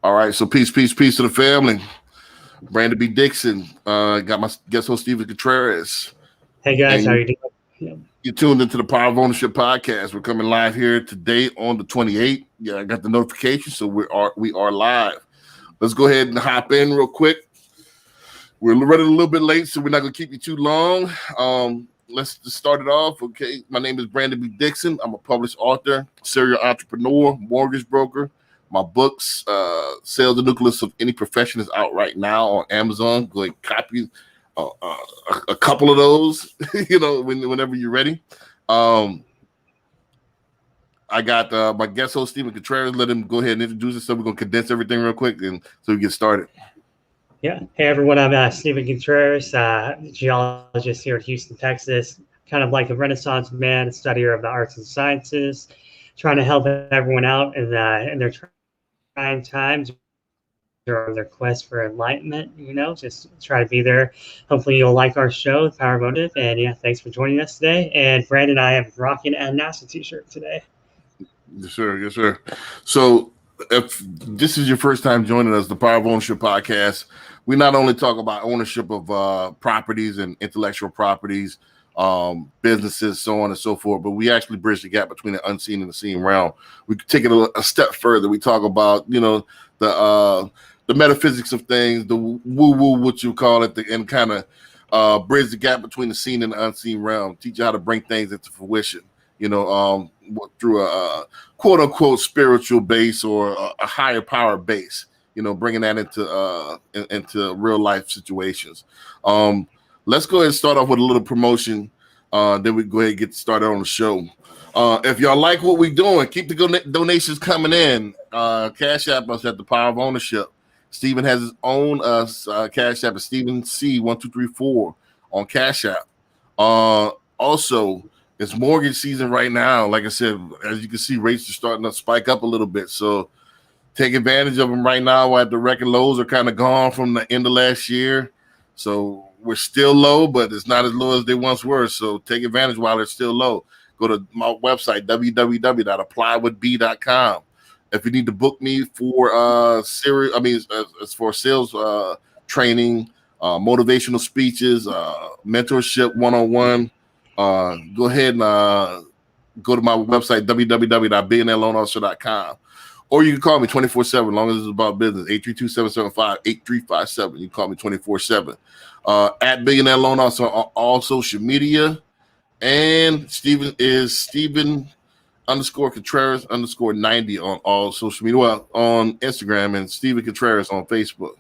All right, so peace to the family. Brandon B. Dixon, got my guest host Steven Contreras, Hey guys, how and you doing? you tuned into the Power of Ownership podcast. We're coming live here today on the 28th. Yeah, I got the notification, so we are live. Let's go ahead and hop in real quick. We're running a little bit late, so we're not going to keep you too long. Let's just start it off. Okay, my name is Brandon B. Dixon. I'm a published author, serial entrepreneur, mortgage broker. My books, Sales the Nucleus of Any Profession, is out right now on Amazon. Go ahead and copy a couple of those, whenever you're ready. I got my guest host, Steven Contreras. Let him go ahead and introduce himself. We're going to condense everything real quick and so we get started. Yeah. Hey everyone, I'm Steven Contreras, geologist here in Houston, Texas. Kind of like a Renaissance man, a studier of the arts and sciences, trying to help everyone out in their trying times or on their quest for enlightenment. Just try to be there. Hopefully you'll like our show, The Power Motive. And yeah, thanks for joining us today. And Brandon and I have rocking a NASA t-shirt today. Yes, sir. Yes, sir. So if this is your first time joining us, the Power of Ownership podcast, we not only talk about ownership of properties and intellectual properties, businesses, so on and so forth, but we actually bridge the gap between the unseen and the seen realm. We take it a step further. We talk about, the metaphysics of things, the woo-woo, what you call it, and kind of bridge the gap between the seen and the unseen realm, teach you how to bring things into fruition, through a quote-unquote spiritual base or a higher power base, bringing that into real-life situations. Let's go ahead and start off with a little promotion. Then we go ahead and get started on the show. If y'all like what we're doing, keep the donations coming in. Cash App us at the Power of Ownership. Steven has his own Cash App, Steven C1234 on Cash App. Also, it's mortgage season right now. Like I said, as you can see, rates are starting to spike up a little bit. So take advantage of them right now while the record lows are kind of gone from the end of last year. So we're still low, but it's not as low as they once were. So take advantage while they're still low. Go to my website, www.applywithb.com. If you need to book me for for sales training, motivational speeches, mentorship one-on-one, go ahead and go to my website, www.billionaireloanofficer.com. Or you can call me 24/7, as long as it's about business, 832-775-8357. You can call me 24/7. At Billionaire Loan Officer on all social media. And Steven is Steven_Contreras_90 on all social media. Well, on Instagram, and Steven Contreras on Facebook.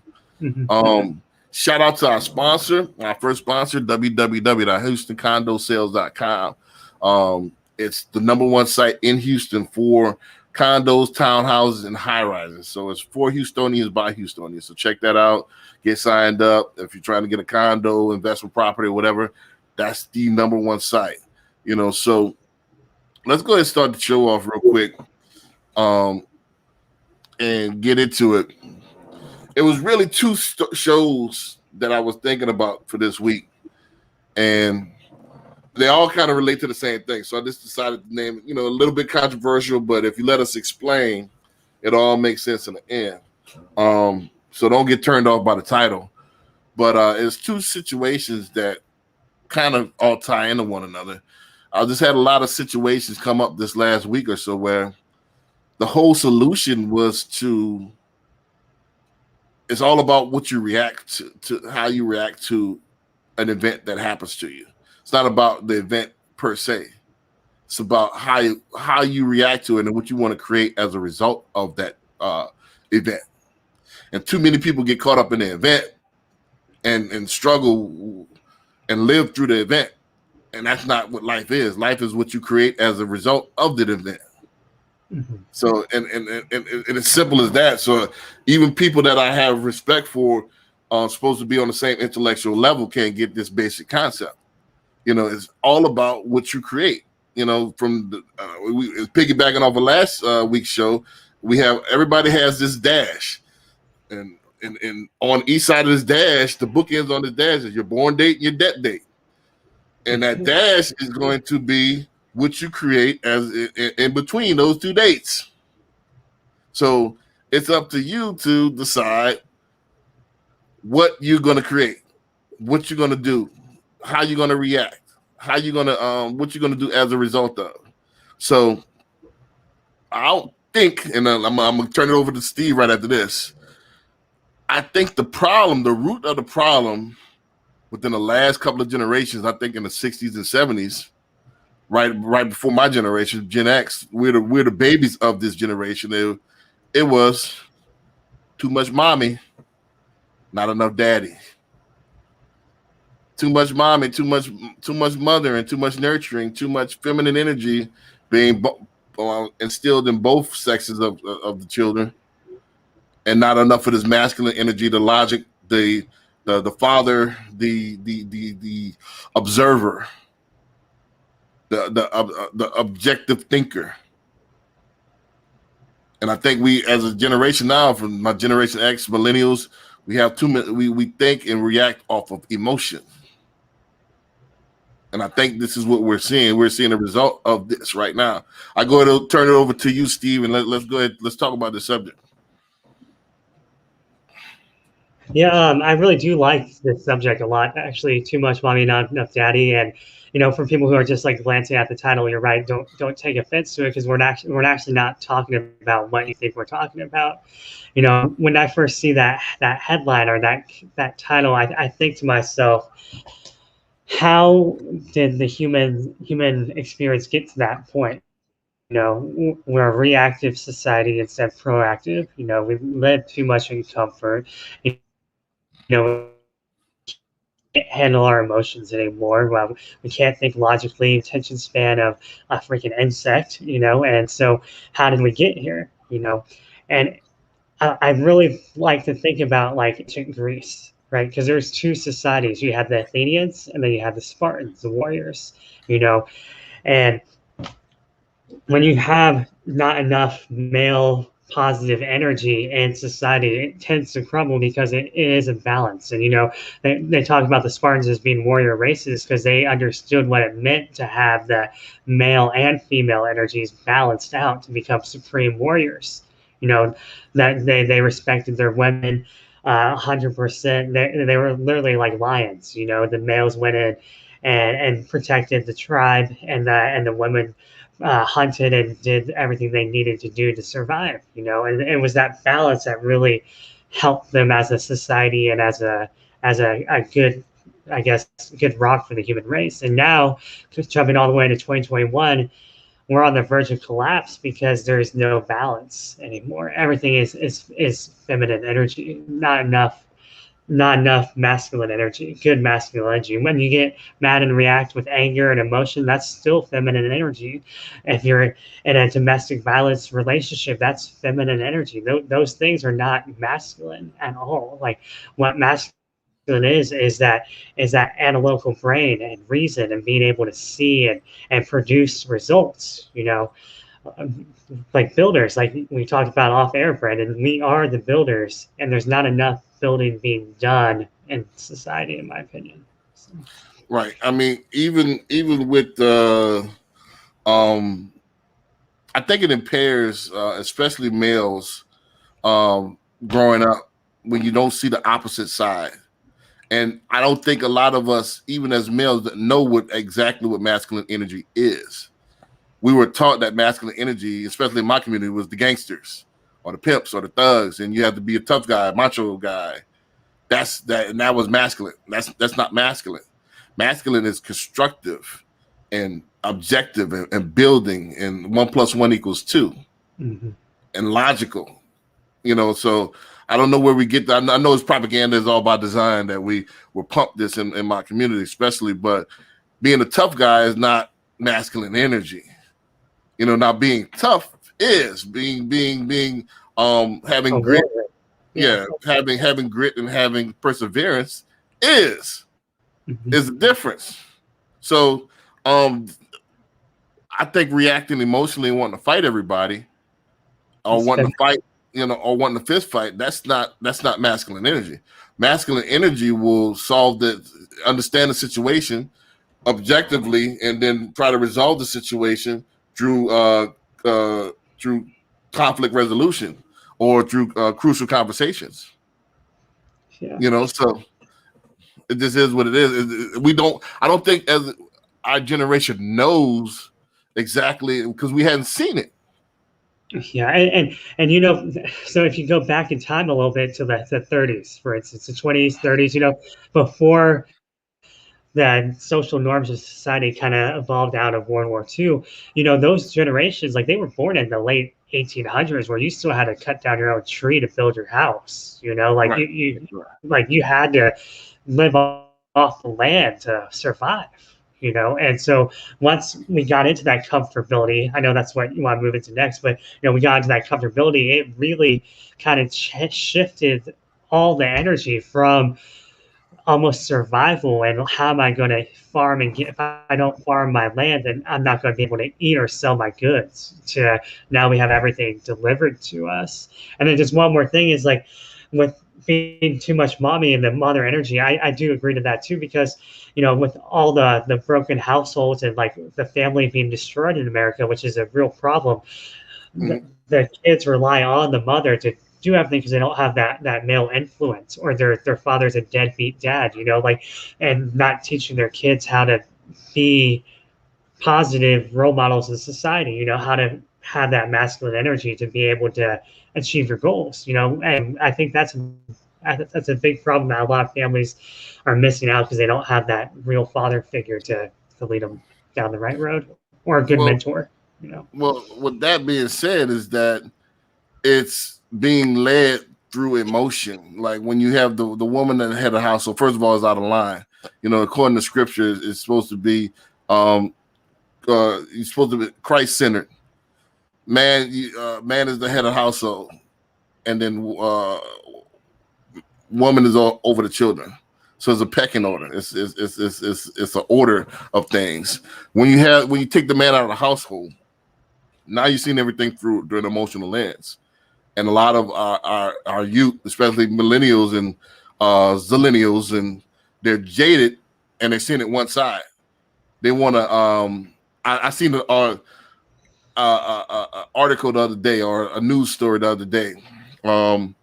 Shout out to our sponsor, our first sponsor, www.houstonCondoSales.com. It's the number one site in Houston for condos, townhouses, and high rises. So it's for Houstonians by Houstonians. So check that out. Get signed up. If you're trying to get a condo, investment property, or whatever, that's the number one site. So let's go ahead and start the show off real quick and get into it. It was really two shows that I was thinking about for this week, and they all kind of relate to the same thing. So I just decided to name it, a little bit controversial, but if you let us explain, it all makes sense in the end. So don't get turned off by the title. But it's two situations that kind of all tie into one another. I just had a lot of situations come up this last week or so where the whole solution was it's all about what you react to how you react to an event that happens to you. It's not about the event per se. It's about how you react to it and what you want to create as a result of that event. And too many people get caught up in the event and struggle and live through the event. And that's not what life is. Life is what you create as a result of the event. So, and it's simple as that. So even people that I have respect for supposed to be on the same intellectual level can't get this basic concept. It's all about what you create. From the piggybacking off of last week's show, everybody has this dash, and on each side of this dash, the bookends on this dash is your born date and your death date, and that dash is going to be what you create as in between those two dates. So It's up to you to decide what you're going to create, what you're going to do, how you're going to react, how you're going to what you're going to do as a result of. So I don't think, and I'm going to turn it over to Steve right after this. I think the root of the problem within the last couple of generations, I think in the 60s and 70s, right before my generation, Gen X, we're the babies of this generation. It was too much mommy, not enough daddy. Too much mommy, too much mother, and too much nurturing, too much feminine energy being instilled in both sexes of the children, and not enough of this masculine energy, the logic, the father, the observer, the objective thinker. And I think we, as a generation now, from my generation X, millennials, we have we think and react off of emotion. And I think this is what we're seeing. We're seeing the result of this right now. I go ahead and turn it over to you, Steve, and let's go ahead. Let's talk about this subject. Yeah, I really do like this subject a lot. Actually, too much mommy, not enough daddy. And for people who are just like glancing at the title, you're right. Don't take offense to it, because we're actually not talking about what you think we're talking about. When I first see that headline or that title, I think to myself, how did the human experience get to that point? We're a reactive society instead of proactive. We live too much in comfort. We can't handle our emotions anymore. Well, we can't think logically. Attention span of a freaking insect. And so how did we get here? And I really like to think about like ancient Greece, right? Because there's two societies. You had the Athenians, and then you had the Spartans, the warriors. And when you have not enough male positive energy in society, it tends to crumble because it is a balance. And they talk about the Spartans as being warrior races because they understood what it meant to have the male and female energies balanced out to become supreme warriors. That they respected their women 100%. They were literally like lions. The males went in and protected the tribe, and the women hunted and did everything they needed to do to survive. And it was that balance that really helped them as a society and as a good, I guess, good rock for the human race. And now, just jumping all the way to 2021, we're on the verge of collapse because there's no balance anymore. Everything is feminine energy, not enough masculine energy, good masculine energy. When you get mad and react with anger and emotion, that's still feminine energy. If you're in a domestic violence relationship, that's feminine energy. Those things are not masculine at all. Like, what masculine is that analytical brain and reason and being able to see and produce results. Like builders, like we talked about off air, Brandon, we are the builders, and there's not enough building being done in society, in my opinion. So. Right. I mean, even with I think it impairs, especially males, growing up when you don't see the opposite side. And I don't think a lot of us, even as males, know exactly what masculine energy is. We were taught that masculine energy, especially in my community, was the gangsters or the pimps or the thugs, and you have to be a tough guy, macho guy. And that was masculine. That's not masculine. Masculine is constructive and objective and building, and 1 + 1 = 2, and logical. So I don't know where we get that. I know it's propaganda, is all by design that we will pump this in my community, especially. But being a tough guy is not masculine energy. Now being tough is being having grit. Yeah, having grit and having perseverance is the difference. So I think reacting emotionally and wanting to fight everybody, or wanting to fight, or wanting to fist fight, that's not masculine energy. Masculine energy will understand the situation objectively, and then try to resolve the situation through conflict resolution, or through crucial conversations. Yeah. So this is what it is. I don't think as our generation knows exactly because we hadn't seen it. Yeah, and so if you go back in time a little bit to the 30s, for instance, the 20s, 30s, before the social norms of society kind of evolved out of World War II, those generations, like they were born in the late 1800s, where you still had to cut down your own tree to build your house. Like Right. you had to live off the land to survive. And so once we got into that comfortability, I know that's what you want to move into next, but we got into that comfortability, it really kind of shifted all the energy from almost survival and how am I going to farm and get, if I don't farm my land, then I'm not going to be able to eat or sell my goods, to now we have everything delivered to us. And then just one more thing is like with being too much mommy and the mother energy, I do agree to that too, because with all the broken households and like the family being destroyed in America, which is a real problem, the kids rely on the mother to do everything because they don't have that male influence, or their father's a deadbeat dad, like, and not teaching their kids how to be positive role models in society, how to have that masculine energy to be able to achieve your goals, and I think that's a big problem that a lot of families are missing out because they don't have that real father figure to lead them down the right road, or a good mentor. Well, with that being said, is that it's being led through emotion. Like when you have the woman that had a house, so first of all, is out of line. According to scripture, it's supposed to be you're supposed to be Christ-centered. Man is the head of the household, and then woman is all over the children. So it's a pecking order. It's an order of things. When you take the man out of the household, now you've seen everything through an emotional lens. And a lot of our youth, especially millennials and zillennials, and they're jaded and they're seeing it one side. They want to. I seen an article the other day, or a news story the other day, and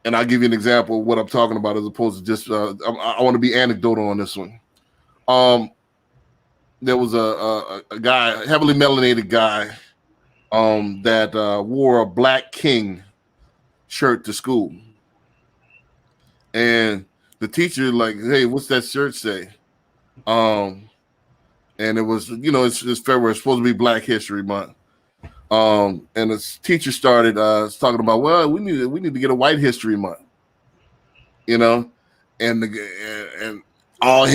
I'll give you an example of what I'm talking about, as opposed to just. I want to be anecdotal on this one. There was a guy, heavily melanated guy, that wore a Black King shirt to school, and the teacher like, "Hey, what's that shirt say?" And it was, it's February, it's supposed to be Black History Month. And the teacher started talking about, well, we need to get a White History Month, and all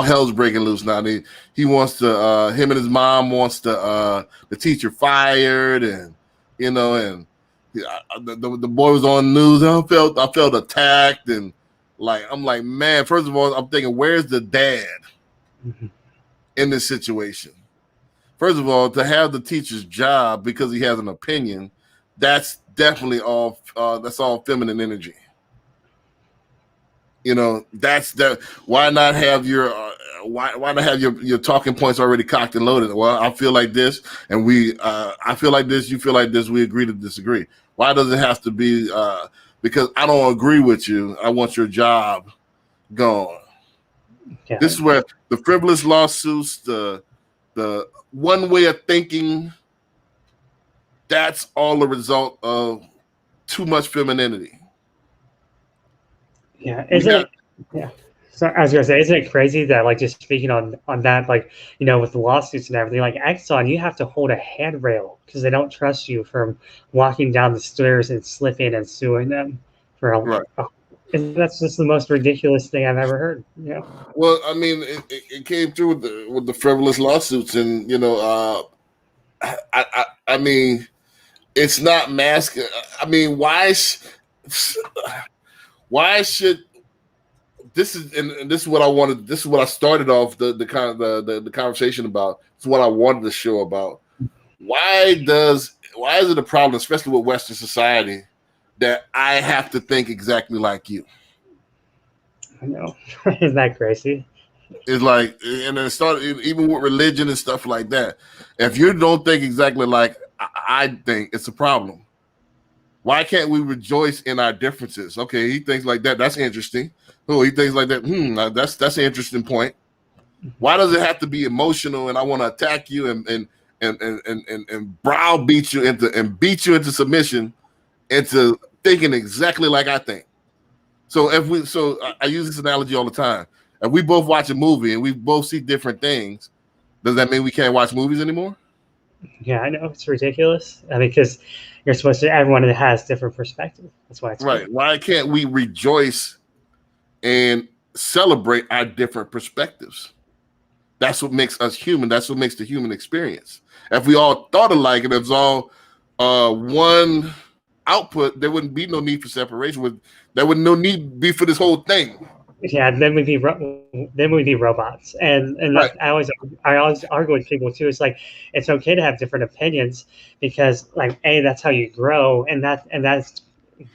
hell's breaking loose now. He wants to, him and his mom wants to the teacher fired, and and the boy was on the news. I felt attacked, and I'm like, man. First of all, I'm thinking, where's the dad in this situation? First of all, to have the teacher's job because he has an opinion, that's definitely all. That's all feminine energy. That's that. Why not have your why not have your talking points already cocked and loaded? Well, I feel like this, and I feel like this. You feel like this. We agree to disagree. Why does it have to be? Because I don't agree with you. I want your job gone. Yeah. This is where the frivolous lawsuits, the one way of thinking, that's all a result of too much femininity. Yeah, yeah. So I was gonna say, isn't it crazy that, like, just speaking on that, like, with the lawsuits and everything, like Exxon, you have to hold a handrail because they don't trust you from walking down the stairs and slipping and suing them for right. And that's just the most ridiculous thing I've ever heard. Yeah. Well, I mean, it came through with the frivolous lawsuits, and I mean, it's not masculine. I mean, why should this is and this is what I wanted. This is what I started off the conversation about. It's what I wanted the show about. Why is it a problem, especially with Western society, that I have to think exactly like you? I know. Isn't that crazy? It's like, and it started even with religion and stuff like that. If you don't think exactly like I think, it's a problem. Why can't we rejoice in our differences? Okay, he thinks like that. That's interesting. Oh, he thinks like that. That's an interesting point. Why does it have to be emotional and I want to attack you and browbeat you beat you into submission, into thinking exactly like I think? So I use this analogy all the time. If we both watch a movie and we both see different things, does that mean we can't watch movies anymore? Yeah, I know it's ridiculous. I mean, because you're supposed to. Everyone has different perspectives. That's why it's Right. good. Why can't we rejoice and celebrate our different perspectives? That's what makes us human. That's what makes the human experience. If we all thought alike and it was all one output, there wouldn't be no need for separation. There would no need be for this whole thing. Yeah, then we'd be robots. And Right. I always argue with people too. It's like it's okay to have different opinions because that's how you grow, and that's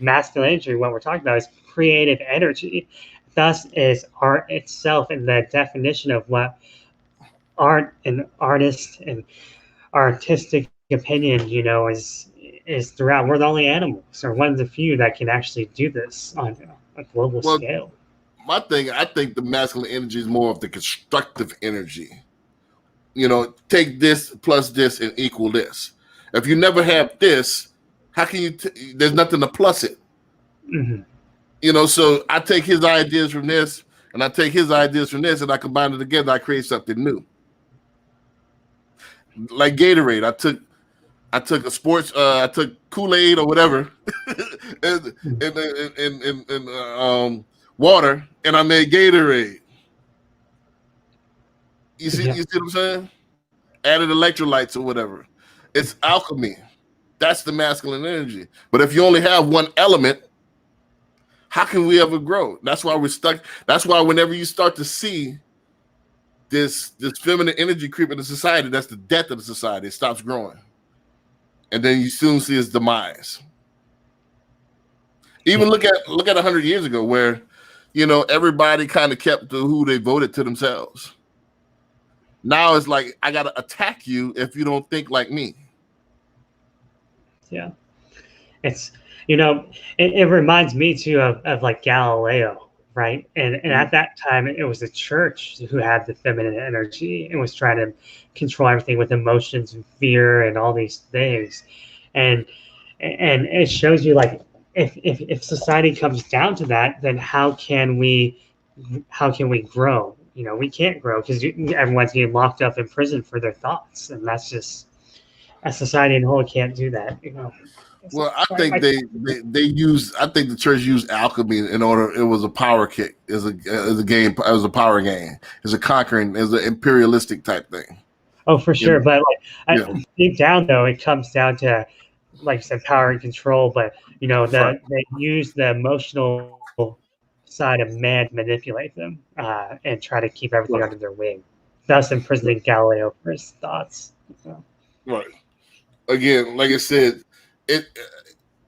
masculine energy. What we're talking about is creative energy. Thus is art itself, and the definition of what art and artist and artistic opinion, is throughout. We're the only animals, or one of the few that can actually do this on a global Well, scale. my thing, I think the masculine energy is more of the constructive energy. Take this plus this and equal this. If you never have this, how can you? There's nothing to plus it. Mm-hmm. So I take his ideas from this, and I take his ideas from this, and I combine it together. I create something new. Like Gatorade, I took a sports, I took Kool-Aid or whatever, and water, and I made Gatorade. You see Yeah. what I'm saying? Added electrolytes or whatever. It's alchemy. That's the masculine energy. But if you only have one element, how can we ever grow? That's why we're stuck. That's why whenever you start to see this feminine energy creep into society, that's the death of the society. It stops growing. And then you soon see its demise. Even look at 100 years ago where, everybody kind of kept to who they voted to themselves. Now it's like, I got to attack you if you don't think like me. Yeah. It's, it reminds me too of like Galileo, right? And at that time, it was the church who had the feminine energy and was trying to control everything with emotions and fear and all these things. And it shows you like if society comes down to that, then how can we grow? We can't grow because everyone's getting locked up in prison for their thoughts, and that's just a society in whole can't do that. Well, I think they use. I think the church used alchemy in order. It was a power kick. As a game. It was a power game. It's a conquering. It's an imperialistic type thing. Oh, for sure. But deep down, though, it comes down to, like you said, power and control. But they use the emotional side of man to manipulate them and try to keep everything under their wing. Thus, imprisoning Galileo for his thoughts. So. Right. Again, like I said,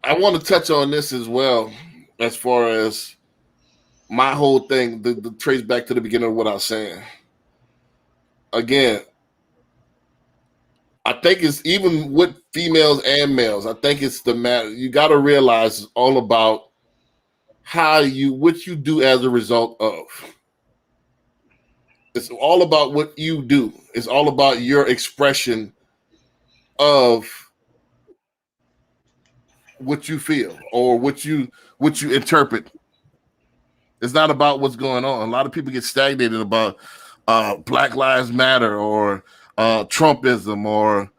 I want to touch on this as well, as far as my whole thing, the trace back to the beginning of what I was saying. Again, I think it's even with females and males. I think it's the matter. You got to realize it's all about what you do as a result of. It's all about what you do. It's all about your expression of what you feel or what you interpret. It's not about what's going on. A lot of people get stagnated about Black Lives Matter or Trumpism, or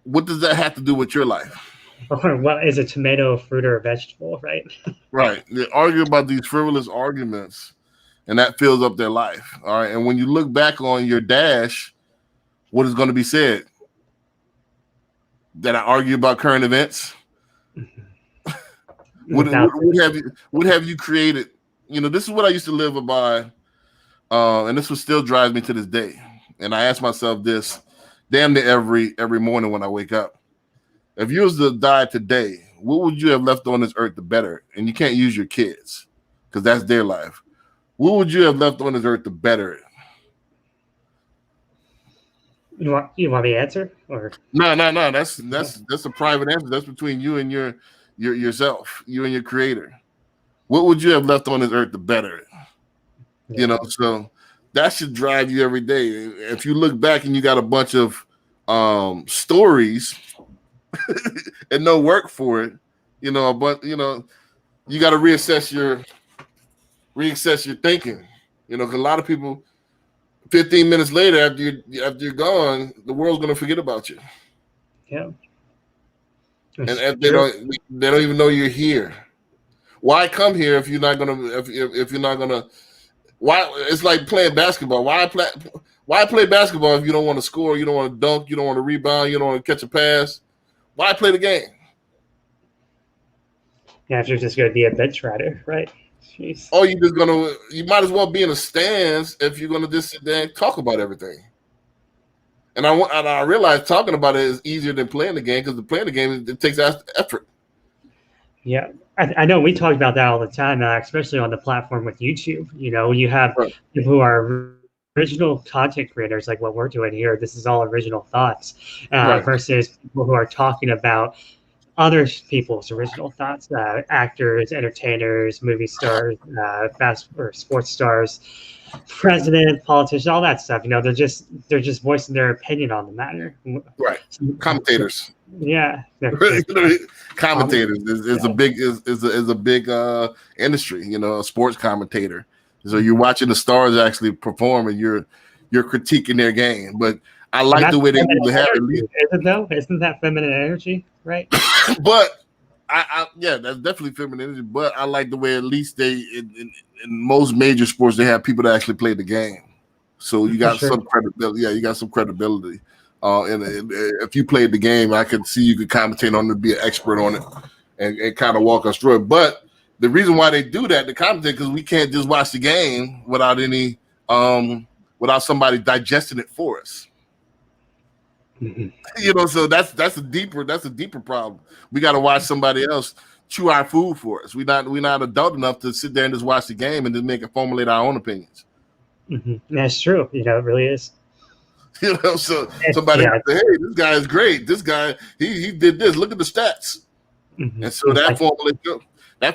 what does that have to do with your life? Or what is a tomato, a fruit, or a vegetable, right? Right. They argue about these frivolous arguments, and that fills up their life. All right. And when you look back on your dash, what is going to be said? That I argue about current events? What have you created? This is what I used to live by, and this still drives me to this day. And I ask myself this damn near every morning when I wake up. If you was to die today, what would you have left on this earth to better? And you can't use your kids because that's their life. What would you have left on this earth to better it? You want me to answer or No. That's a private answer. That's between you and yourself, you and your creator. What would you have left on this earth to better it? yeah. So that should drive you every day. If you look back and you got a bunch of stories and no work for it, but you got to reassess your thinking. Because a lot of people, 15 minutes later after you're gone, the world's gonna forget about you, Yeah. and they don't even know you're here. Why come here if you're not gonna if you're not gonna? Why it's like playing basketball. Why play basketball if you don't want to score, you don't want to dunk, you don't want to rebound, you don't want to catch a pass? Why play the game? Yeah, if you're just going to be a bench rider, right? Jeez. Or you might as well be in the stands if you're gonna just sit there and talk about everything. And I realize talking about it is easier than playing the game because playing the game it takes effort. Yeah, I know we talk about that all the time, especially on the platform with YouTube. You have Right. people who are original content creators, like what we're doing here. This is all original thoughts, Right. versus people who are talking about other people's original thoughts, actors, entertainers, movie stars, fast or sports stars, president, politicians, all that stuff. They're just voicing their opinion on the matter. Right. Commentators. Yeah, Commentators is yeah. a big industry. A sports commentator. So you're watching the stars actually perform, and you're critiquing their game. But I like the way they have it. Isn't though? Isn't that feminine energy, right? But yeah, that's definitely feminine energy. But I like the way at least they in most major sports they have people that actually play the game. So you got some credibility. Yeah, you got some credibility. And if you played the game, I could see you could commentate on it, be an expert on it, and kind of walk us through it. But the reason why they do that, the commentate, because we can't just watch the game without any without somebody digesting it for us. Mm-hmm. So that's a deeper problem. We got to watch somebody else chew our food for us. We're not adult enough to sit there and just watch the game and just make it formulate our own opinions. Mm-hmm. That's true. It really is. So somebody has to say, hey, this guy is great. This guy, he did this. Look at the stats. Mm-hmm. And so that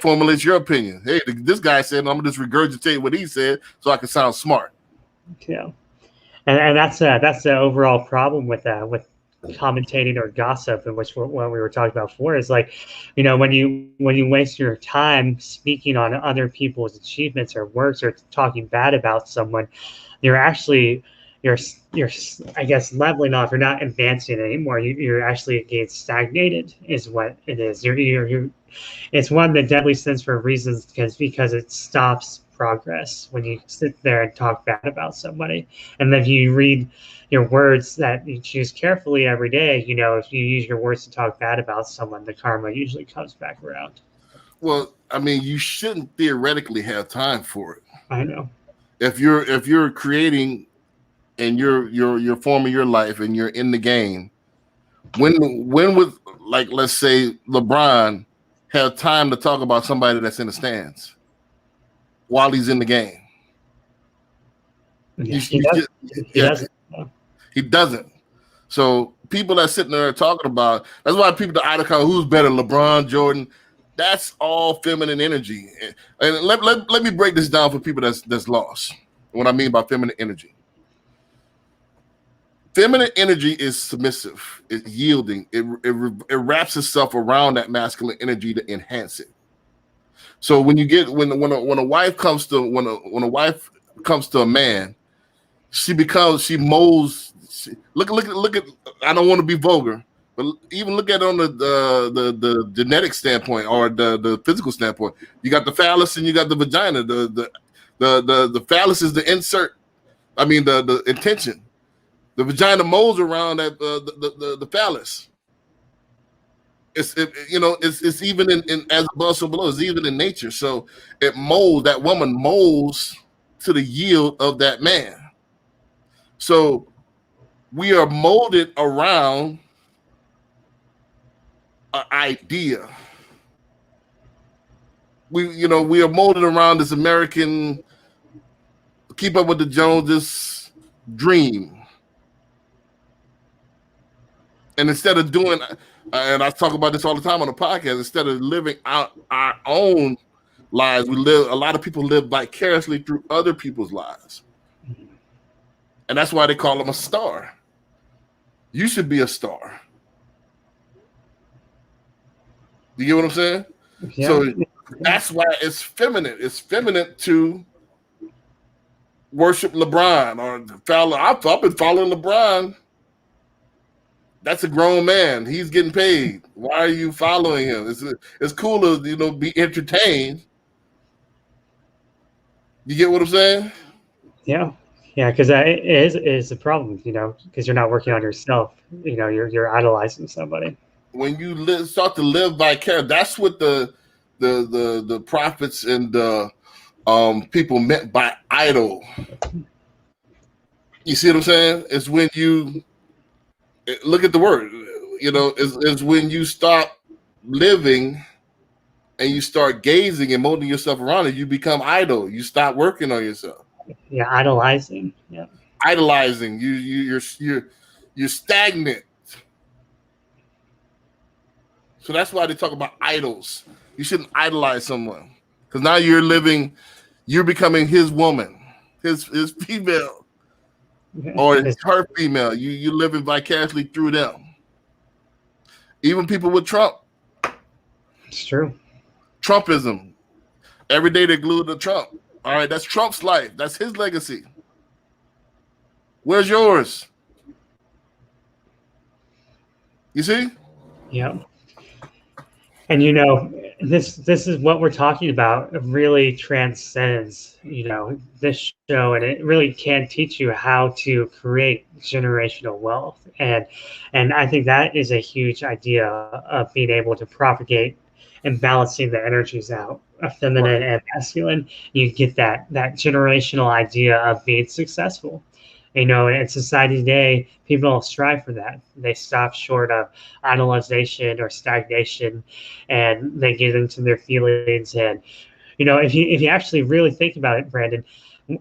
formulates your opinion. Hey, this guy said, I'm gonna just regurgitate what he said so I can sound smart. Yeah, and that's the overall problem with commentating or gossip, and what we were talking about before is like, when you waste your time speaking on other people's achievements or works or talking bad about someone, you're actually you're I guess leveling off. You're not advancing anymore. You're actually getting stagnated is what it is. You're it's one of the deadly sins for reasons because it stops progress when you sit there and talk bad about somebody. And if you read your words that you choose carefully every day, if you use your words to talk bad about someone, the karma usually comes back around. Well, I mean, you shouldn't theoretically have time for it. I know. If you're creating and you're forming your life and you're in the game, when would, like, let's say LeBron have time to talk about somebody that's in the stands while he's in the game? Yeah, he doesn't. So people that sitting there talking about, that's why people the idol count, who's better, LeBron, Jordan, that's all feminine energy. And let me break this down for people that's lost. What I mean by feminine energy. Feminine energy is submissive, it's yielding, it wraps itself around that masculine energy to enhance it. So when a wife comes to a man, she molds. Look at. I don't want to be vulgar, but even look at it on the genetic standpoint or the physical standpoint. You got the phallus and you got the vagina. The phallus is the insert. I mean the intention. The vagina molds around that the phallus. It's even in as above so below. It's even in nature. So that woman molds to the yield of that man. So we are molded around an idea. We are molded around this American keep up with the Joneses dream. And instead of doing, and I talk about this all the time on the podcast, instead of living out our own lives, a lot of people live vicariously through other people's lives. And that's why they call them a star. You should be a star. You get what I'm saying? Yeah. So that's why it's feminine. It's feminine to worship LeBron or follow. I've been following LeBron. That's a grown man. He's getting paid. Why are you following him? It's cool to be entertained. You get what I'm saying? Yeah. Yeah, because that is a problem, because you're not working on yourself. You're idolizing somebody. When you start to live vicariously, that's what the prophets and the people meant by idol. You see what I'm saying? It's when you look at the word. Is when you stop living and you start gazing and molding yourself around it. You become idle. You stop working on yourself. Yeah, idolizing. Yeah, idolizing. You're stagnant. So that's why they talk about idols. You shouldn't idolize someone because now you're becoming his woman, his female, or her female. You living vicariously through them. Even people with Trump. It's true. Trumpism. Every day they're glued to Trump. All right, that's Trump's life. That's his legacy. Where's yours? You see? Yeah. And this is what we're talking about. It really transcends, this show, and it really can teach you how to create generational wealth. And I think that is a huge idea of being able to propagate and balancing the energies out of feminine and masculine. You get that generational idea of being successful. In society today, people strive for that. They stop short of idolization or stagnation, and they get into their feelings. And if you actually really think about it, Brandon,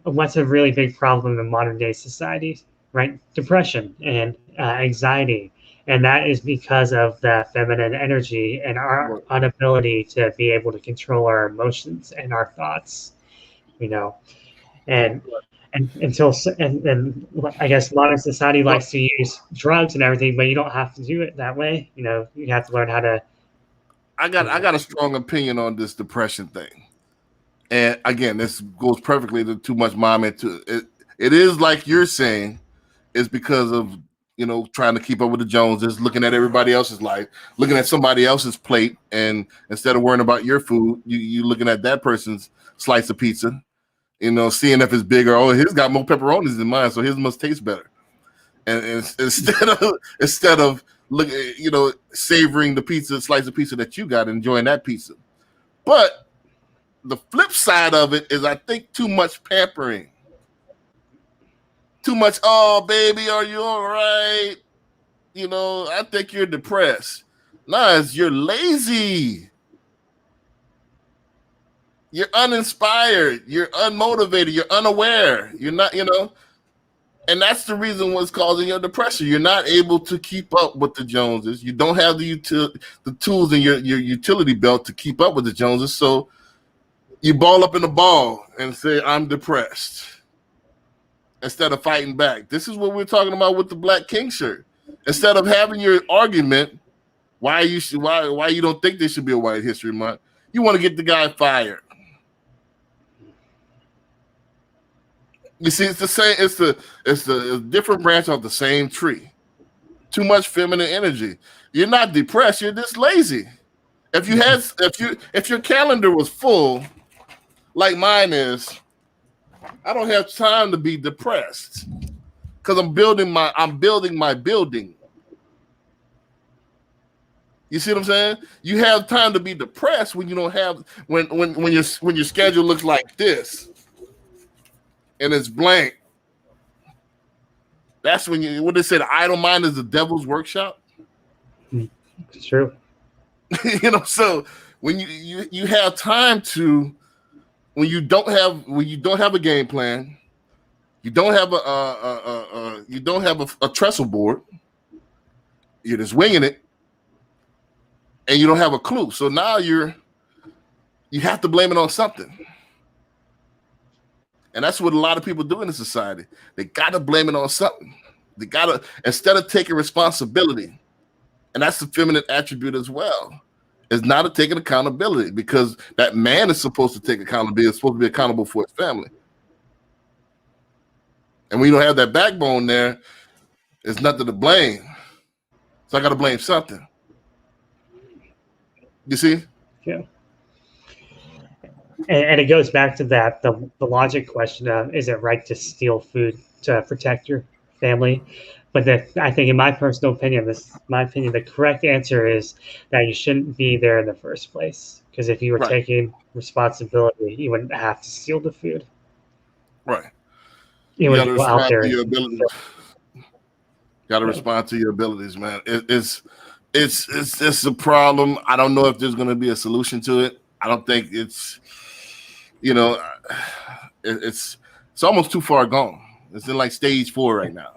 what's a really big problem in modern day society, right? Depression and anxiety, and that is because of the feminine energy and our inability to be able to control our emotions and our thoughts. And I guess modern society likes to use drugs and everything, but you don't have to do it that way. You have to learn how to. I got a strong opinion on this depression thing, and again, this goes perfectly to too much mom into it. It is like you're saying, it's because of trying to keep up with the Joneses, looking at everybody else's life, looking at somebody else's plate, and instead of worrying about your food, you looking at that person's slice of pizza. Seeing if it's bigger. Oh, his got more pepperonis than mine, so his must taste better. And instead of savoring the slice of pizza that you got, enjoying that pizza. But the flip side of it is, I think, too much pampering. Too much. Oh, baby, are you all right? I think you're depressed. Nah, you're lazy. You're uninspired. You're unmotivated. You're unaware. You're not, and that's the reason what's causing your depression. You're not able to keep up with the Joneses. You don't have the tools in your utility belt to keep up with the Joneses. So you ball up in the ball and say, I'm depressed, instead of fighting back. This is what we're talking about with the Black King shirt. Instead of having your argument, why you don't think there should be a White History Month, you want to get the guy fired. You see, it's the same. It's a different branch of the same tree. Too much feminine energy. You're not depressed. You're just lazy. If your calendar was full, like mine is, I don't have time to be depressed because I'm building my building. You see what I'm saying? You have time to be depressed when you don't have when your schedule looks like this. And it's blank. That's when what they say, the idle mind is the devil's workshop. It's true. So when you have time to, when you don't have a game plan, you don't have a trestle board, You're just winging it, and you don't have a clue. So now you have to blame it on something. And that's what a lot of people do in this society. They got to blame it on something. They got to, instead of taking responsibility, and that's the feminine attribute as well, is not to taking accountability, because that man is supposed to take accountability, is supposed to be accountable for his family. And when you don't have that backbone there, there's nothing to blame. So I got to blame something. You see? Yeah. And it goes back to that the logic question of, is it right to steal food to protect your family? But I think, in my personal opinion, the correct answer is that you shouldn't be there in the first place. Because if you were taking responsibility, you wouldn't have to steal the food. Right. You got to would go out respond there to your abilities. Got to respond to your abilities, man. It's a problem. I don't know if there's going to be a solution to it. I don't think it's, it's almost too far gone. It's in like stage 4 right now.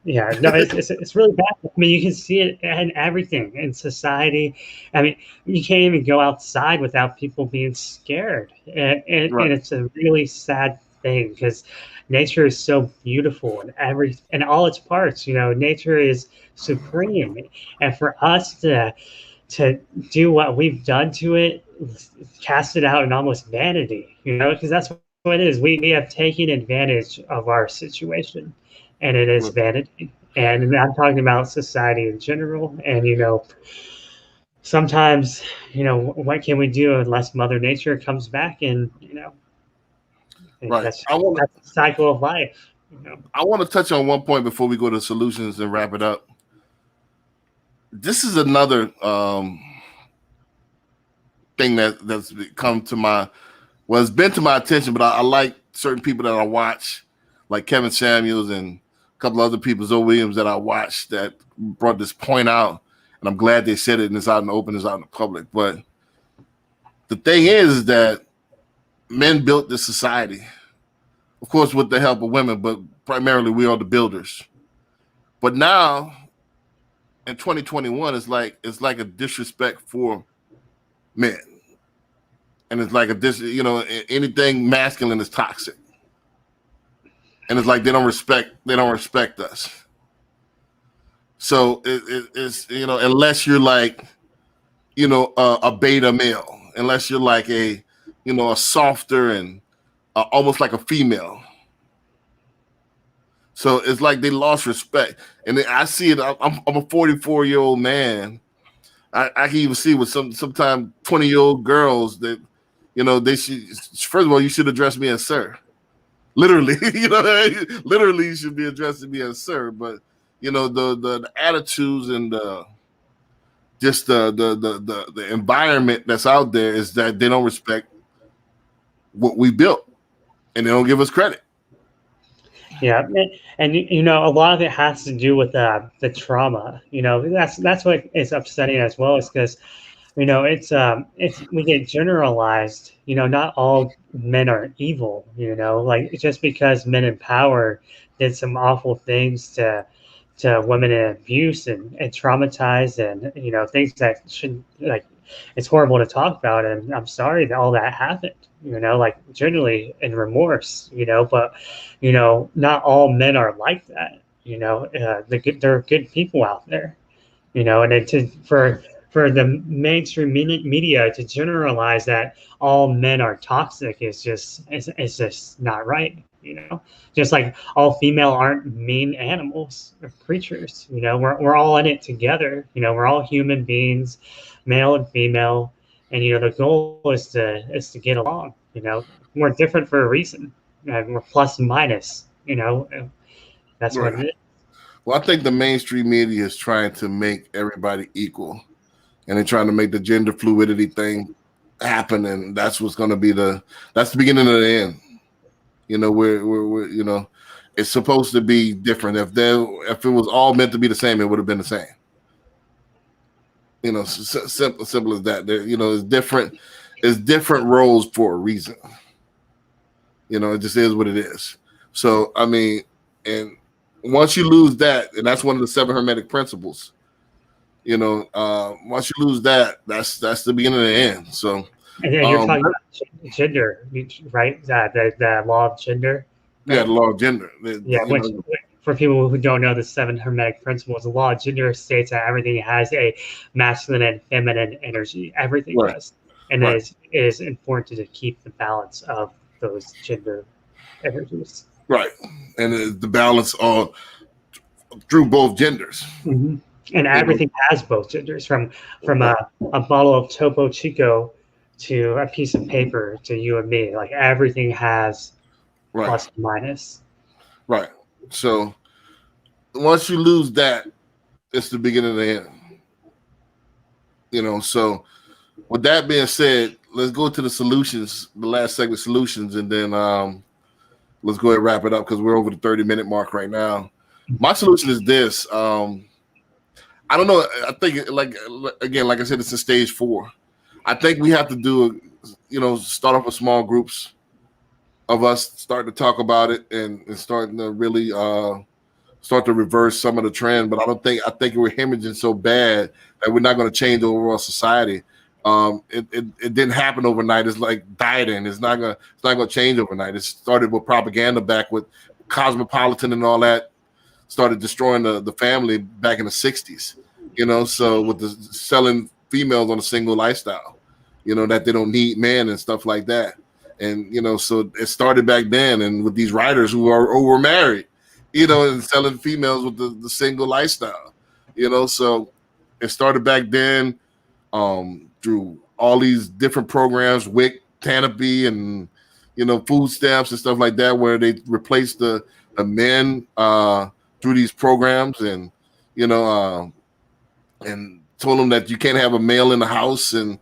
Yeah, no, it's really bad. I mean, you can see it in everything in society. I mean, you can't even go outside without people being scared, and it's a really sad thing, because nature is so beautiful in all its parts. Nature is supreme, and for us to do what we've done to it, cast it out in almost vanity, because that's what it is. We have taken advantage of our situation, and it is vanity. And I'm talking about society in general. And sometimes, what can we do unless Mother Nature comes back? And that's the cycle of life. I want to touch on one point before we go to solutions and wrap it up. This is another thing that's come to it's been to my attention, but I like certain people that I watch, like Kevin Samuels and a couple other people, Zoe Williams, that I watched, that brought this point out, and I'm glad they said it, and it's out in the open, it's out in the public. But the thing is that men built this society, of course, with the help of women, but primarily we are the builders. But now, in 2021, it's like a disrespect for men. And it's like anything masculine is toxic. And it's like they don't respect us. So it's unless you're like a beta male, unless you're like a softer and almost like a female. So it's like they lost respect, and I see it. I'm a 44-year-old man. I can even see with sometimes 20-year-old girls that they should, first of all, you should address me as sir. Literally, literally you should be addressing me as sir. But the attitudes and just the environment that's out there is that they don't respect what we built, and they don't give us credit. Yeah, and a lot of it has to do with the trauma. That's what is upsetting as well, is because it's we get generalized. Not all men are evil. Like, just because men in power did some awful things to women in abuse and traumatize, and things that shouldn't, like, it's horrible to talk about, and I'm sorry that all that happened. Like, generally in remorse. But not all men are like that. There are good people out there. And for the mainstream media to generalize that all men are toxic is just not right. Just like all female aren't mean animals or creatures. We're all in it together. We're all human beings, male and female, and the goal is to get along. We're different for a reason. We're plus and minus. That's what it is. Well, I think the mainstream media is trying to make everybody equal, and they're trying to make the gender fluidity thing happen, and that's what's going to be that's the beginning of the end. We're it's supposed to be different. If it was all meant to be the same, it would have been the same. Simple as that. It's different. It's different roles for a reason. It just is what it is. So, I mean, and once you lose that, and that's one of the 7 Hermetic principles, Once you lose that, that's the beginning of the end. So And then you're talking about gender, right? The law of gender, yeah, right? the law of gender. Yeah, which for people who don't know the seven hermetic principles, the law of gender states that everything has a masculine and feminine energy. Everything Right, does, and right, it is important to keep the balance of those gender energies. right, and the balance on through both genders. Mm-hmm. And You know, everything has both genders, from right, a bottle of Topo Chico to a piece of paper to you and me. Like everything has right, plus and minus. right. So once you lose that, it's the beginning of the end. So with that being said, let's go to the solutions, the last segment solutions, and then let's go ahead and wrap it up because we're over the 30-minute mark right now. My solution is this. I don't know. I think, like I said, it's in stage 4. I think we have to start off with small groups of us starting to talk about it and starting to really start to reverse some of the trend. But I think we're hemorrhaging so bad that we're not going to change the overall society. It didn't happen overnight. It's like dieting. It's not gonna change overnight. It started with propaganda back with Cosmopolitan and all that. Started destroying the family back in the 60s. So with the selling females on a single lifestyle, that they don't need men and stuff like that. And so it started back then, and with these writers who were married, and selling females with the single lifestyle, so it started back then, through all these different programs, WIC, Canopy, and food stamps and stuff like that, where they replaced the men through these programs, and and told them that you can't have a male in the house, and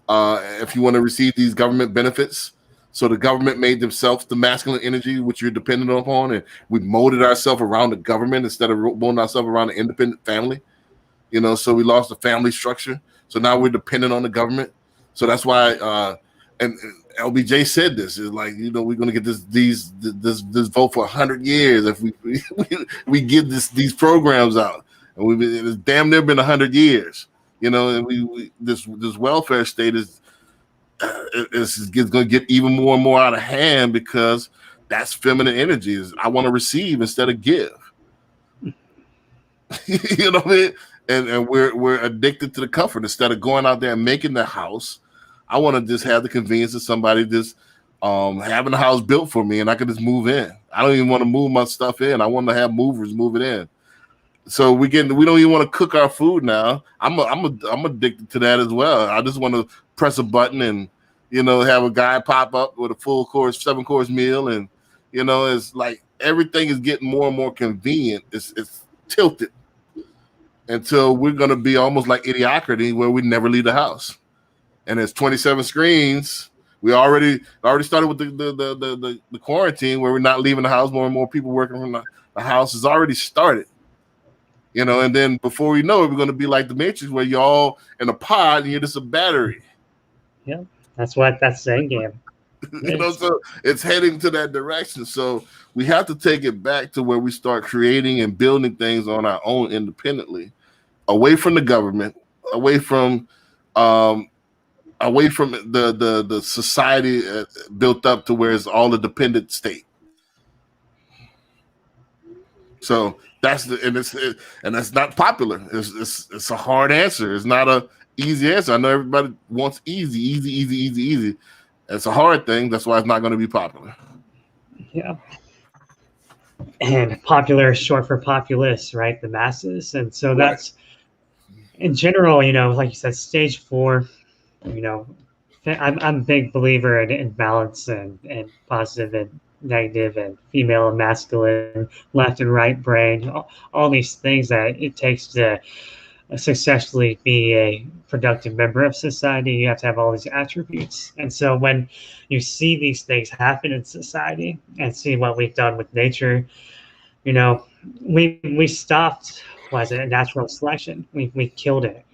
if you want to receive these government benefits. So the government made themselves the masculine energy, which you're dependent upon, and we molded ourselves around the government instead of molding ourselves around the independent family. So we lost the family structure. So now we're dependent on the government. So that's why, and LBJ said this is like, we're going to get this vote for 100 years if we give this programs out, and it's damn near been 100 years. And this welfare state is going to get even more and more out of hand because that's feminine energy. Is I want to receive instead of give. You know what I mean? And we're addicted to the comfort instead of going out there and making the house. I want to just have the convenience of somebody just having the house built for me, and I can just move in. I don't even want to move my stuff in. I want to have movers move it in. So we don't even want to cook our food now. I'm addicted to that as well. I just want to press a button and have a guy pop up with a full course 7-course meal, and it's like everything is getting more and more convenient. It's tilted until we're going to be almost like Idiocracy, where we never leave the house. And there's 27 screens. We already started with the quarantine, where we're not leaving the house. More and more people working from the house has already started. And then before we know it, we're going to be like the Matrix, where you're all in a pod and you're just a battery. Yeah, that's the end game. So it's heading to that direction. So we have to take it back to where we start creating and building things on our own independently, away from the government, away from the society built up to where it's all a dependent state. So that's not popular. It's a hard answer. It's not a easy answer. I know everybody wants easy. It's a hard thing. That's why it's not going to be popular. Yeah. And popular is short for populace, right? The masses. And so that's, in general, like you said, stage 4, I'm a big believer in balance and positive and negative and female and masculine, left and right brain, all these things that it takes to successfully be a productive member of society. You have to have all these attributes. And so when you see these things happen in society and see what we've done with nature, we stopped, was it, natural selection? We killed it.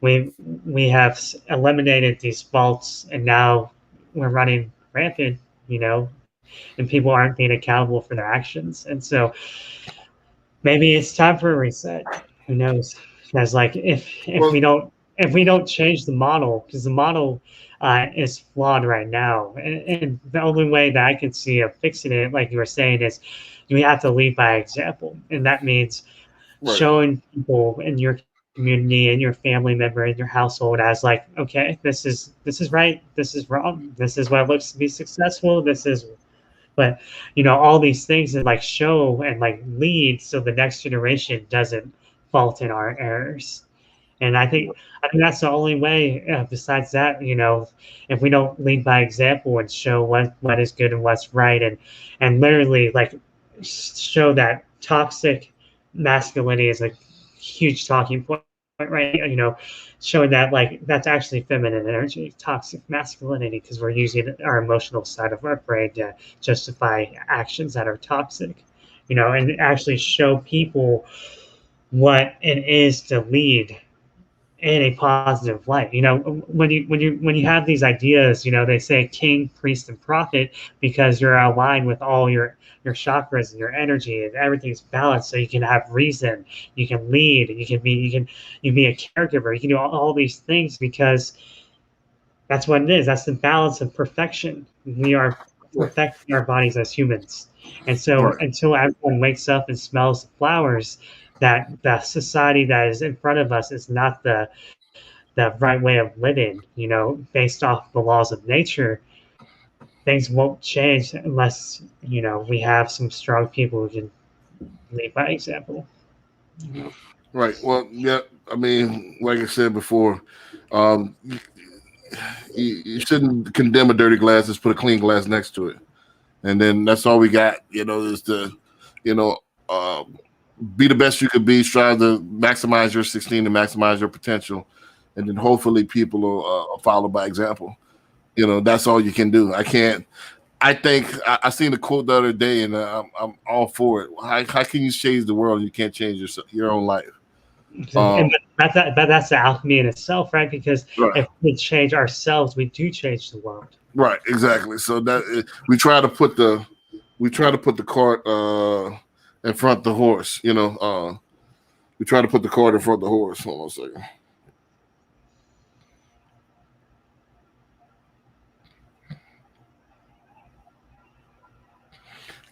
We have eliminated these faults, and now we're running rampant, and people aren't being accountable for their actions. And so maybe it's time for a reset. Who knows? Because like Well, if we don't change the model, because the model is flawed right now, and the only way that I can see of fixing it, like you were saying, is we have to lead by example, and that means right, showing people in your community and your family member in your household as like, okay, this is right, this is wrong, this is what looks to be successful, this is but all these things that like show and like lead so the next generation doesn't fault in our errors. And I think that's the only way. Besides that, if we don't lead by example and show what is good and what's right, and literally like show that toxic masculinity is a huge talking point, right? Showing that like that's actually feminine energy, toxic masculinity, because we're using our emotional side of our brain to justify actions that are toxic, and actually show people what it is to lead in a positive light. When you have these ideas, they say king, priest, and prophet because you're aligned with all your chakras and your energy and everything's balanced, so you can have reason, you can lead, you can be a caregiver, you can do all these things because that's what it is. That's the balance of perfection. We are perfecting our bodies as humans. And so right, until everyone wakes up and smells the flowers, that the society that is in front of us is not the right way of living, based off the laws of nature, things won't change unless, we have some strong people who can lead by example. You know. right. Well, yeah. I mean, like I said before, um, you shouldn't condemn a dirty glass. Just put a clean glass next to it, and then that's all we got. Is to, you know, um, be the best you could be. Strive to maximize your 16 and maximize your potential, and then hopefully people will follow by example. That's all you can do. I can't. I think I seen a quote the other day, and I'm all for it. How can you change the world and you can't change your own life? And Um, that's the alchemy in itself, right? Because right, if we change ourselves, we do change the world. right, exactly. So that we try to put the cart in front of the horse. We try to put the cart in front of the horse. Hold on a second.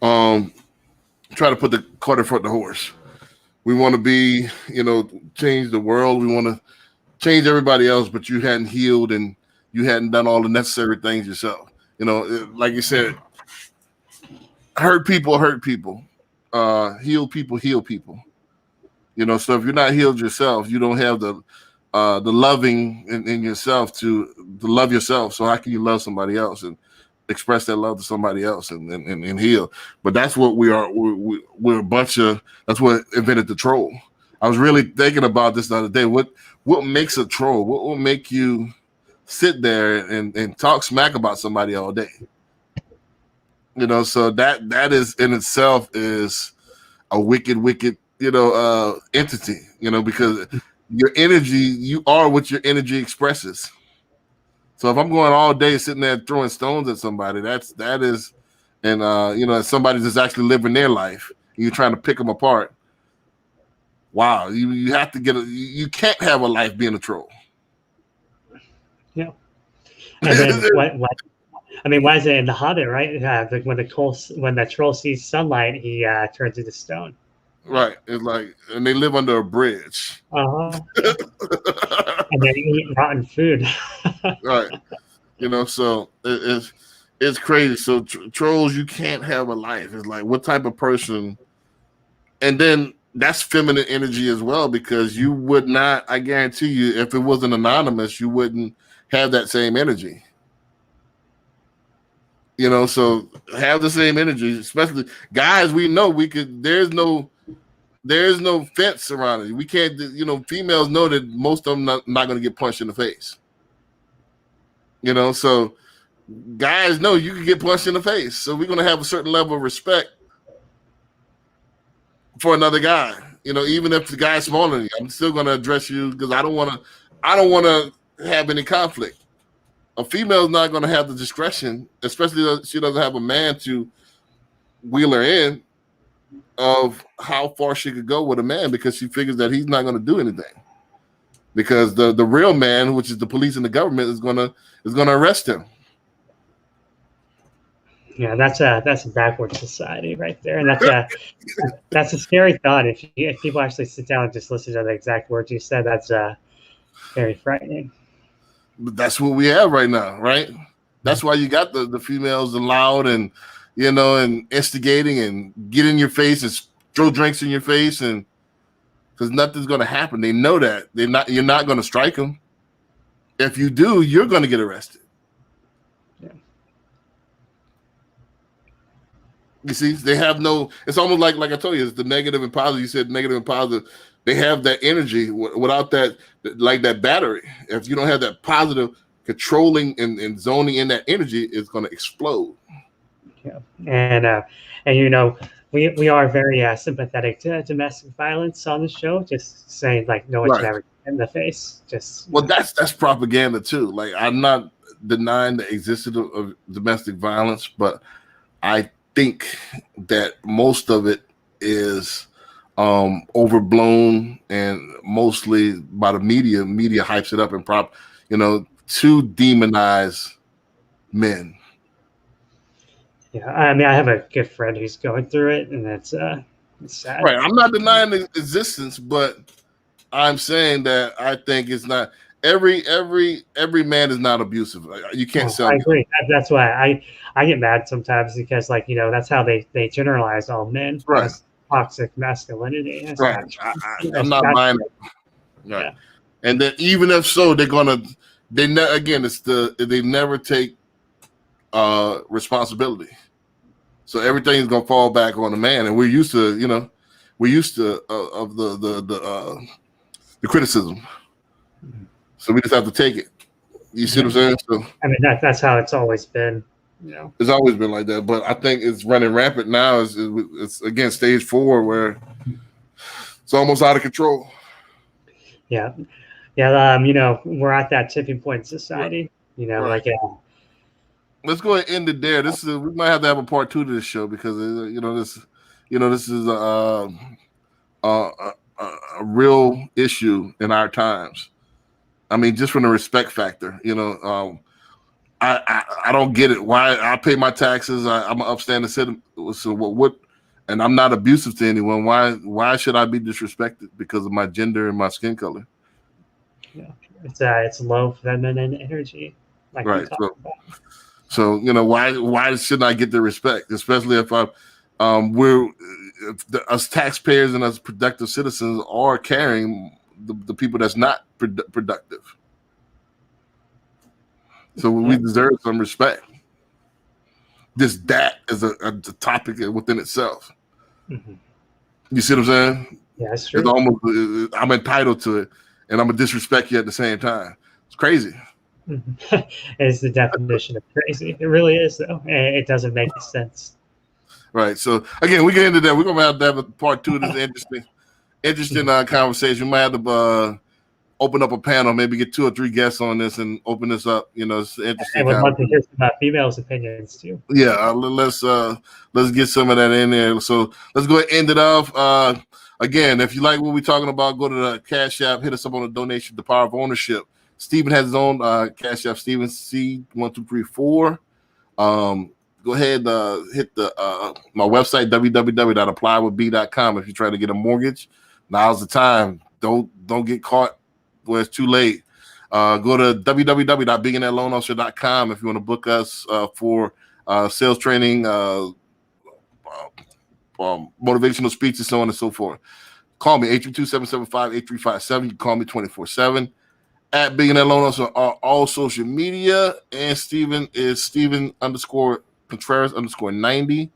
Um, Try to put the cart in front of the horse. We want to be, change the world. We want to change everybody else, but you hadn't healed and you hadn't done all the necessary things yourself. Like you said, hurt people hurt people. Heal people heal people. So if you're not healed yourself, you don't have the loving in yourself to love yourself. So how can you love somebody else and express that love to somebody else and heal? But that's what we are. We're a bunch of. That's what invented the troll. I was really thinking about this the other day. What makes a troll? What will make you sit there and talk smack about somebody all day? So that is in itself is a wicked entity. Because your energy, you are what your energy expresses. So if I'm going all day sitting there throwing stones at somebody, that is, and somebody that's actually living their life, and you're trying to pick them apart. Wow, you have to you can't have a life being a troll. Yeah. And then what? I mean, why is it in the Hobbit, right? When the troll sees sunlight, he turns into stone. Right. It's like, and they live under a bridge. Uh-huh. And they eat rotten food. Right. So it's crazy. So trolls, you can't have a life. It's like, what type of person? And then that's feminine energy as well, because you would not, I guarantee you, if it wasn't anonymous, you wouldn't have that same energy. So have the same energy, especially guys. We know we could. There's no fence around it. We can't. Females know that most of them not going to get punched in the face. So guys know you can get punched in the face. So we're going to have a certain level of respect for another guy. Even if the guy's smaller than you, I'm still going to address you because I don't want to have any conflict. A female's not going to have the discretion, especially if she doesn't have a man to wheel her in, of how far she could go with a man because she figures that he's not going to do anything. because the real man, which is the police and the government, is gonna arrest him. Yeah, that's a backward society right there, and that's a scary thought. If people actually sit down and just listen to the exact words you said, that's very frightening. But that's what we have right now, right? That's why you got the females loud and and instigating and get in your face and throw drinks in your face, and because nothing's going to happen. They know that you're not going to strike them. If you do, you're going to get arrested. Yeah. You see, they have no. It's almost like I told you, it's the negative and positive. You said negative and positive. They have that energy without that, like that battery. If you don't have that positive controlling and zoning in that energy, it's going to explode. Yeah, and we are very sympathetic to domestic violence on the show. Just saying, like, no one should ever get in the face. That's propaganda too. Like, I'm not denying the existence of domestic violence, but I think that most of it is overblown and mostly by the media. Media hypes it up and to demonize men. Yeah, I mean, I have a good friend who's going through it, and it's sad. Right, I'm not denying the existence, but I'm saying that I think it's not every man is not abusive. You can't sell. I agree. That's why I get mad sometimes because, like, that's how they generalize all men as toxic masculinity. Right, I'm not buying it. Right, yeah. And then even if so, they never take responsibility. So everything's gonna fall back on the man, and we're used to of the criticism. So we just have to take it. You see what I'm saying? So I mean that's how it's always been. It's always been like that, but I think it's running rampant now. It's again stage 4 where it's almost out of control. Yeah. We're at that tipping point in society. Right. Let's go ahead and end it there. We might have to have a part 2 to this show because this is a real issue in our times. I mean, just from the respect factor, I don't get it. Why I pay my taxes? I'm an upstanding citizen. So what? And I'm not abusive to anyone. Why should I be disrespected because of my gender and my skin color? Yeah, it's low feminine energy. Like right. So why shouldn't I get the respect, especially if us taxpayers and us productive citizens are carrying the people that's not productive. So we deserve some respect. That is a topic within itself. Mm-hmm. You see what I'm saying? Yeah, that's true. It's almost I'm entitled to it, and I'm gonna disrespect you at the same time. It's crazy. It's the definition of crazy. It really is, though. It doesn't make sense. Right. So again, we get into that. We're gonna have to have a part 2 of this interesting conversation. We might have to open up a panel, maybe get 2 or 3 guests on this and open this up. It's interesting. I would love to hear some about females' opinions too. Yeah, let's get some of that in there. So let's go ahead and end it off. Again, if you like what we're talking about, go to the Cash App, hit us up on the donation, the power of ownership. Stephen has his own Cash App, Stephen C1234. Go ahead and hit my website, www.applywithb.com. If you're trying to get a mortgage, now's the time. Don't get caught where it's too late. Go to www.billionaireloanofficer.com if you want to book us for sales training, motivational speeches, so on and so forth. Call me 832-775-8357. You can call me 24/7 at Billionaire Loan Officer on all social media. And Stephen is Stephen_Contreras_90.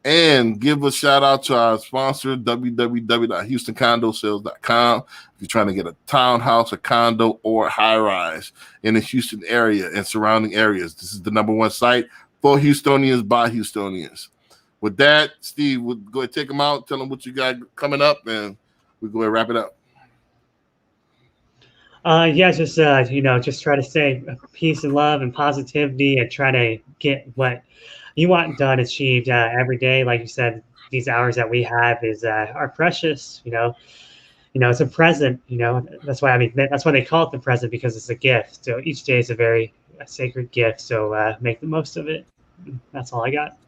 And give a shout out to our sponsor, www.houstonCondoSales.com. If you're trying to get a townhouse, a condo, or a high rise in the Houston area and surrounding areas, this is the #1 site for Houstonians by Houstonians. With that, Steve, we'll go ahead and take them out, tell them what you got coming up, and we'll go ahead and wrap it up. Just try to stay peace and love and positivity and try to get what you want done, achieved every day. Like you said, these hours that we have are precious. it's a present. That's why that's why they call it the present, because it's a gift. So each day is a sacred gift. So make the most of it. That's all I got.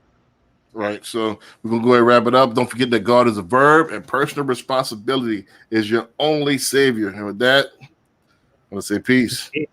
Right. So we're going to go ahead and wrap it up. Don't forget that God is a verb and personal responsibility is your only savior. And with that, I'm going to say peace. Peace.